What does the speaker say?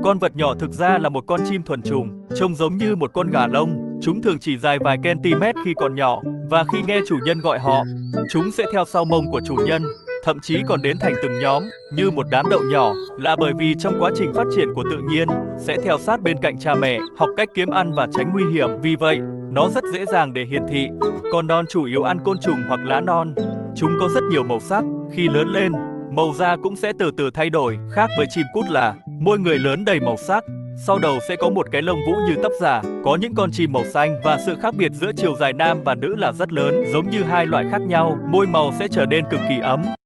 Con vật nhỏ thực ra là một con chim thuần chủng, trông giống như một con gà lông. Chúng thường chỉ dài vài cm khi còn nhỏ, và khi nghe chủ nhân gọi họ, chúng sẽ theo sau mông của chủ nhân, thậm chí còn đến thành từng nhóm, như một đám đậu nhỏ, là bởi vì trong quá trình phát triển của tự nhiên, sẽ theo sát bên cạnh cha mẹ, học cách kiếm ăn và tránh nguy hiểm. Vì vậy, nó rất dễ dàng để hiển thị. Con non chủ yếu ăn côn trùng hoặc lá non. Chúng có rất nhiều màu sắc. Khi lớn lên, màu da cũng sẽ từ từ thay đổi. Khác với chim cút là môi người lớn đầy màu sắc, sau đầu sẽ có một cái lông vũ như tóc giả. Có những con chim màu xanh, và sự khác biệt giữa chiều dài nam và nữ là rất lớn. Giống như hai loại khác nhau, môi màu sẽ trở nên cực kỳ ấm.